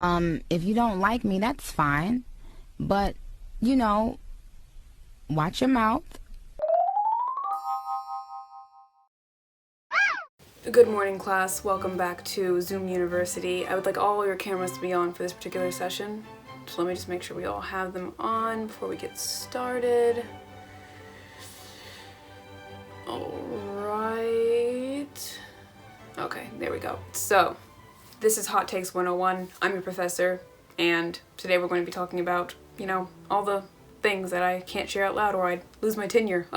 If you don't like me, that's fine. But, you know, watch your mouth. Good morning, class. Welcome back to Zoom University. I would like all your cameras to be on for this particular session. So let me just make sure we all have them on before we get started. Alright. Okay, there we go. So, this is Hot Takes 101. I'm your professor, and today we're going to be talking about, all the things that I can't share out loud or I'd lose my tenure.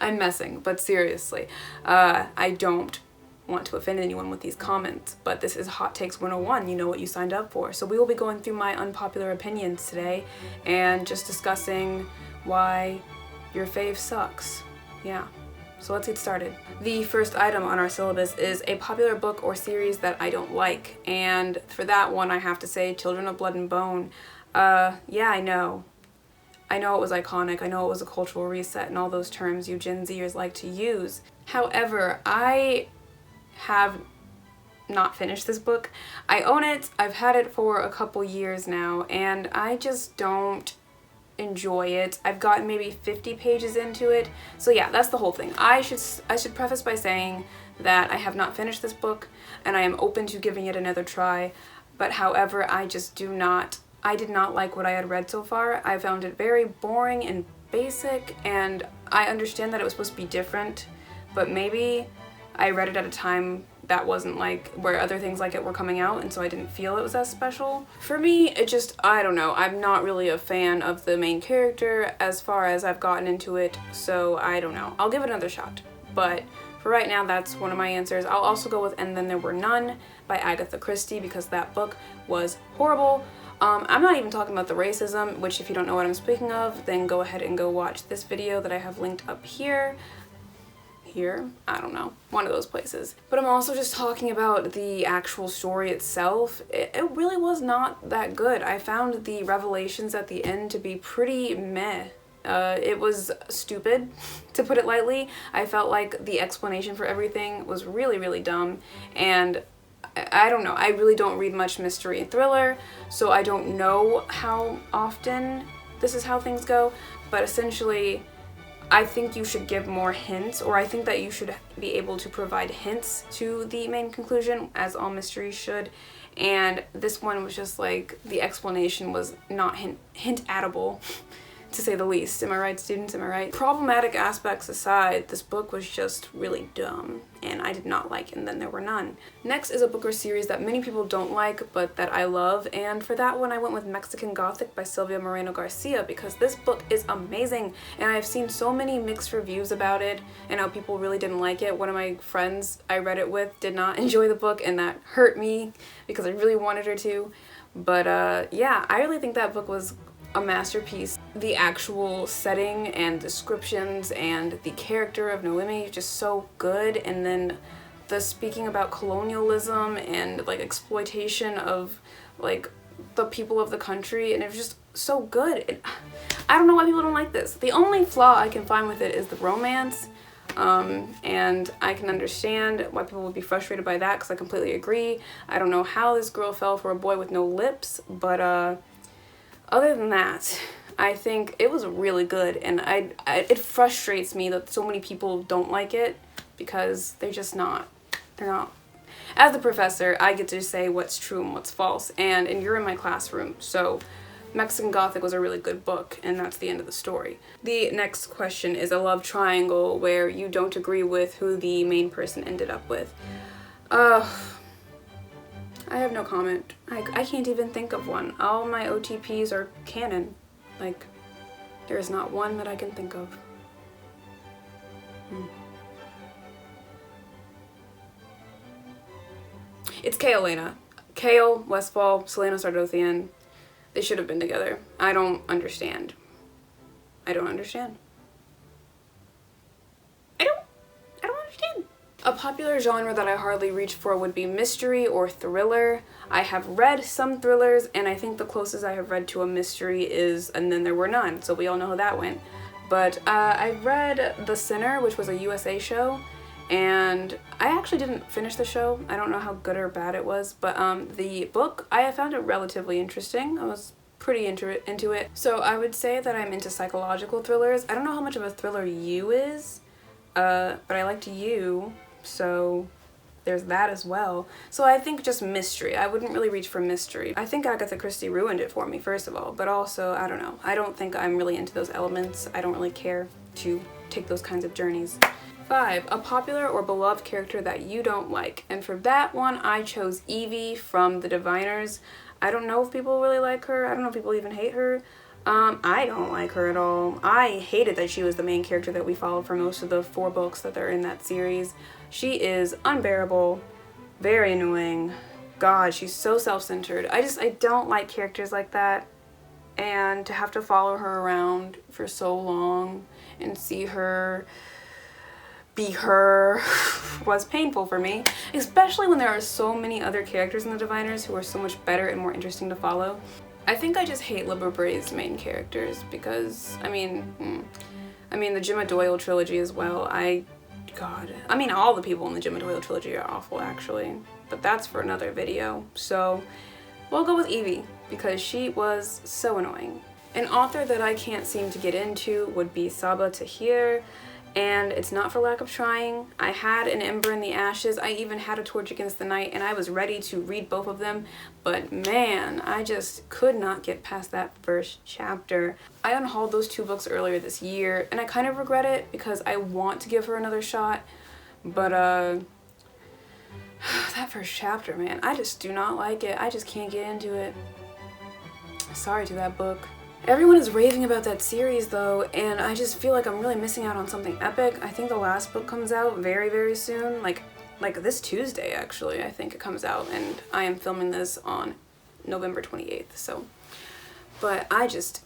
I'm messing, but seriously, I don't want to offend anyone with these comments, but this is Hot Takes 101, you know what you signed up for. So we will be going through my unpopular opinions today and just discussing why your fave sucks. Yeah, so let's get started. The first item on our syllabus is a popular book or series that I don't like, and for that one I have to say Children of Blood and Bone. Yeah, I know it was iconic, I know it was a cultural reset and all those terms you Gen Zers like to use. However, I have not finished this book. I own it, I've had it for a couple years now, and I just don't enjoy it. I've gotten maybe 50 pages into it. So yeah, that's the whole thing. I should preface by saying that I have not finished this book and I am open to giving it another try, but however, I did not like what I had read so far. I found it very boring and basic, and I understand that it was supposed to be different, but maybe I read it at a time that wasn't like where other things like it were coming out, and so I didn't feel it was as special. For me, it just, I don't know, I'm not really a fan of the main character as far as I've gotten into it, so I don't know. I'll give it another shot, but for right now, that's one of my answers. I'll also go with And Then There Were None by Agatha Christie because that book was horrible. I'm not even talking about the racism, which if you don't know what I'm speaking of, then go ahead and go watch this video that I have linked up here. I don't know, one of those places. But I'm also just talking about the actual story itself. It really was not that good. I found the revelations at the end to be pretty meh. It was stupid, to put it lightly. I felt like the explanation for everything was really, really dumb, and I don't know, I really don't read much mystery and thriller, so I don't know how often this is how things go, but essentially, I think you should give more hints, or I think that you should be able to provide hints to the main conclusion, as all mysteries should, and this one was just like, the explanation was not hint-atable, to say the least. Am I right, students? Am I right? Problematic aspects aside, this book was just really dumb, and I did not like And Then There Were None. Next is a book or series that many people don't like, but that I love, and for that one I went with Mexican Gothic by Silvia Moreno Garcia because this book is amazing, and I've seen so many mixed reviews about it, and how people really didn't like it. One of my friends I read it with did not enjoy the book, and that hurt me because I really wanted her to. But yeah, I really think that book was a masterpiece. The actual setting and descriptions and the character of Noemi is just so good, and then the speaking about colonialism and like exploitation of like the people of the country, and it was just so good. I don't know why people don't like this. The only flaw I can find with it is the romance, and I can understand why people would be frustrated by that because I completely agree. I don't know how this girl fell for a boy with no lips, but other than that, I think it was really good, and it frustrates me that so many people don't like it because they're not. As the professor, I get to say what's true and what's false, and you're in my classroom, so Mexican Gothic was a really good book, and that's the end of the story. The next question is a love triangle where you don't agree with who the main person ended up with. I have no comment. I can't even think of one. All my OTPs are canon. Like, there is not one that I can think of. It's Kale Lena. Kale, Westfall, Selena Sardothian. They should have been together. I don't understand. I don't understand. I don't understand. A popular genre that I hardly reach for would be mystery or thriller. I have read some thrillers, and I think the closest I have read to a mystery is And Then There Were None, so we all know how that went. But I read The Sinner, which was a USA show, And I actually didn't finish the show. I don't know how good or bad it was, but the book, I found it relatively interesting. I was pretty into it. So I would say that I'm into psychological thrillers. I don't know how much of a thriller You is, but I liked You, so there's that as well. So I think just mystery. I wouldn't really reach for mystery. I think Agatha Christie ruined it for me, first of all, but also, I don't know. I don't think I'm really into those elements. I don't really care to take those kinds of journeys. 5. A popular or beloved character that you don't like. And for that one, I chose Evie from The Diviners. I don't know if people really like her. I don't know if people even hate her. I don't like her at all. I hated that she was the main character that we followed for most of the 4 books that are in that series. She is unbearable, very annoying. God, she's so self-centered. I don't like characters like that. And to have to follow her around for so long and see her be her was painful for me, especially when there are so many other characters in The Diviners who are so much better and more interesting to follow. I think I just hate Libba Bray's main characters because, I mean, the Gemma Doyle trilogy as well. All the people in the Gemma Doyle trilogy are awful actually, but that's for another video. So we'll go with Evie because she was so annoying. An author that I can't seem to get into would be Sabaa Tahir. And it's not for lack of trying. I had an Ember in the Ashes. I even had A Torch Against the Night, and I was ready to read both of them. But man, I just could not get past that first chapter. I unhauled those 2 books earlier this year, and I kind of regret it because I want to give her another shot. But that first chapter, man, I just do not like it. I just can't get into it. Sorry to that book. Everyone is raving about that series though, and I just feel like I'm really missing out on something epic. I think the last book comes out very, very soon, like this Tuesday actually, I think it comes out, and I am filming this on November 28th, so. But I just,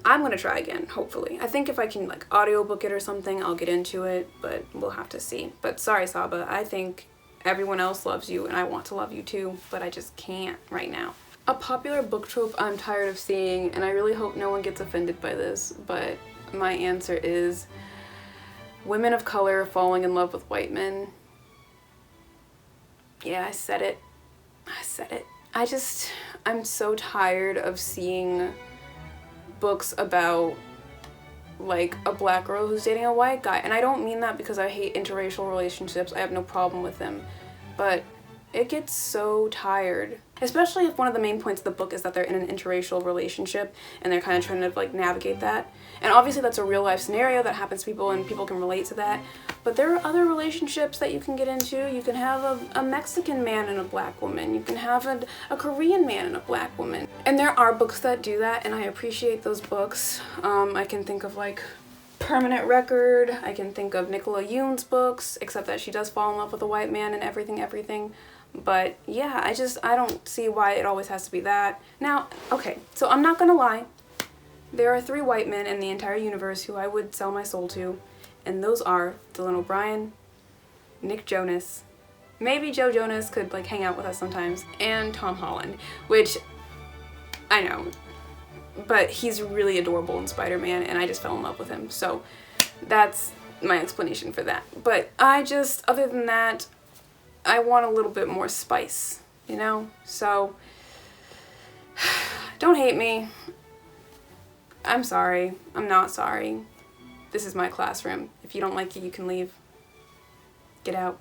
I'm gonna try again, hopefully. I think if I can like audiobook it or something, I'll get into it, but we'll have to see. But sorry Sabaa, I think everyone else loves you and I want to love you too, but I just can't right now. A popular book trope I'm tired of seeing, and I really hope no one gets offended by this, but my answer is women of color falling in love with white men. Yeah, I said it. I'm so tired of seeing books about like a black girl who's dating a white guy. And I don't mean that because I hate interracial relationships. I have no problem with them. But it gets so tired. Especially if one of the main points of the book is that they're in an interracial relationship and they're kind of trying to like navigate that. And obviously that's a real life scenario that happens to people and people can relate to that. But there are other relationships that you can get into. You can have a Mexican man and a black woman. You can have a Korean man and a black woman. And there are books that do that, and I appreciate those books. I can think of like Permanent Record. I can think of Nicola Yoon's books, except that she does fall in love with a white man and everything. But yeah, I don't see why it always has to be that. Now, okay, so I'm not gonna lie. There are 3 white men in the entire universe who I would sell my soul to, and those are Dylan O'Brien, Nick Jonas, maybe Joe Jonas could like hang out with us sometimes, and Tom Holland, which I know, but he's really adorable in Spider-Man and I just fell in love with him. So that's my explanation for that. But other than that, I want a little bit more spice, you know? So don't hate me. I'm sorry. I'm not sorry. This is my classroom. If you don't like it, you can leave. Get out.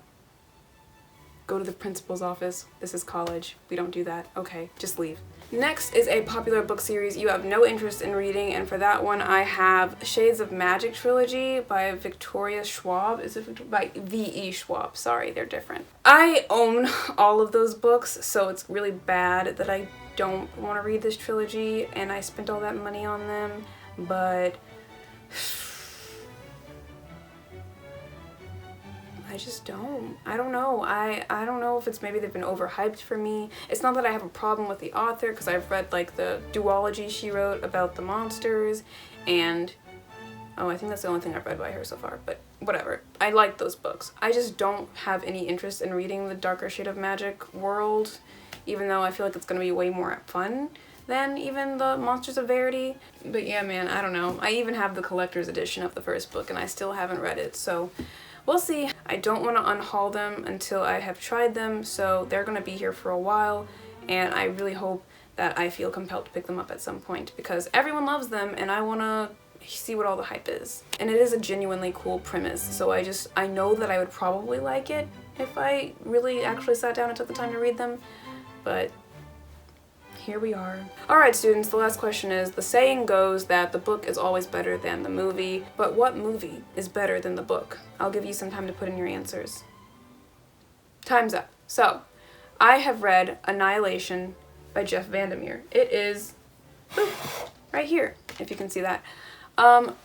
Go to the principal's office. This is college. We don't do that. Okay, just leave. Next is a popular book series you have no interest in reading, and for that one I have Shades of Magic trilogy by Victoria Schwab. Is it by V.E. Schwab? Sorry, they're different. I own all of those books, so it's really bad that I don't want to read this trilogy and I spent all that money on them, but I just don't. I don't know. I don't know if it's maybe they've been overhyped for me. It's not that I have a problem with the author, because I've read like the duology she wrote about the monsters, and I think that's the only thing I've read by her so far, but whatever. I like those books. I just don't have any interest in reading the Darker Shade of Magic world, even though I feel like it's going to be way more fun than even the Monsters of Verity. But yeah, man, I don't know. I even have the collector's edition of the first book and I still haven't read it, so we'll see. I don't want to unhaul them until I have tried them, so they're going to be here for a while, and I really hope that I feel compelled to pick them up at some point because everyone loves them and I want to see what all the hype is. And it is a genuinely cool premise, so I know that I would probably like it if I really actually sat down and took the time to read them, but here we are. Alright students, the last question is, the saying goes that the book is always better than the movie, but what movie is better than the book? I'll give you some time to put in your answers. Time's up. So, I have read Annihilation by Jeff Vandermeer. It is right here, if you can see that. I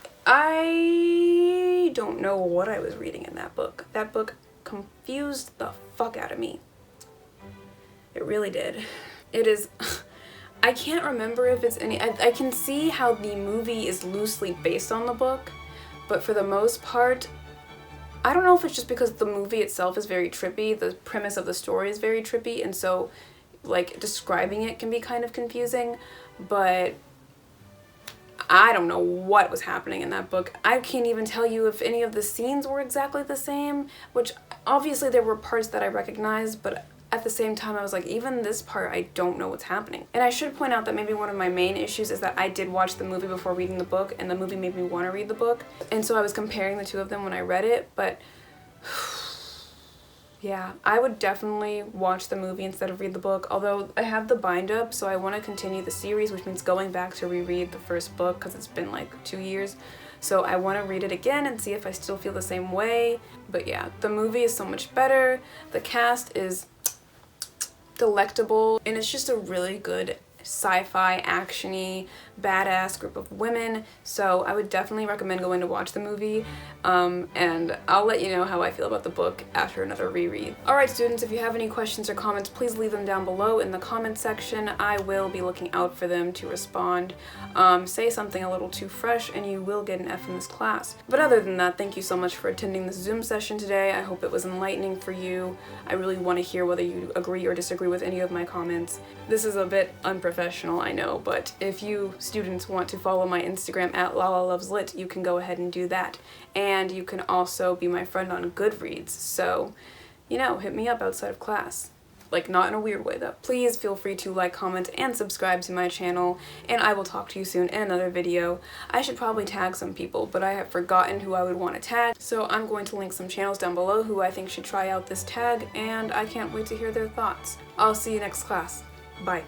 don't know what I was reading in that book. That book confused the fuck out of me. It really did. It is... I can't remember if it's any... I can see how the movie is loosely based on the book, but for the most part, I don't know if it's just because the movie itself is very trippy, the premise of the story is very trippy, and so, like, describing it can be kind of confusing, but I don't know what was happening in that book. I can't even tell you if any of the scenes were exactly the same, which obviously there were parts that I recognized, but at the same time I was like, even this part I don't know what's happening. And I should point out that maybe one of my main issues is that I did watch the movie before reading the book, and the movie made me want to read the book, and so I was comparing the two of them when I read it, but yeah, I would definitely watch the movie instead of read the book, although I have the bind up, so I want to continue the series, which means going back to reread the first book because it's been like 2 years. So I want to read it again and see if I still feel the same way. But yeah, the movie is so much better, the cast is delectable, and it's just a really good sci-fi, action-y, badass group of women, so I would definitely recommend going to watch the movie, and I'll let you know how I feel about the book after another reread. Alright students, if you have any questions or comments, please leave them down below in the comment section. I will be looking out for them to respond. Say something a little too fresh and you will get an F in this class. But other than that, thank you so much for attending this Zoom session today. I hope it was enlightening for you. I really want to hear whether you agree or disagree with any of my comments. This is a bit unprofessional, I know, but if you students want to follow my Instagram at LalaLovesLit, you can go ahead and do that. And you can also be my friend on Goodreads, so, you know, hit me up outside of class. Like, not in a weird way, though. Please feel free to like, comment, and subscribe to my channel, and I will talk to you soon in another video. I should probably tag some people, but I have forgotten who I would want to tag, so I'm going to link some channels down below who I think should try out this tag, and I can't wait to hear their thoughts. I'll see you next class. Bye.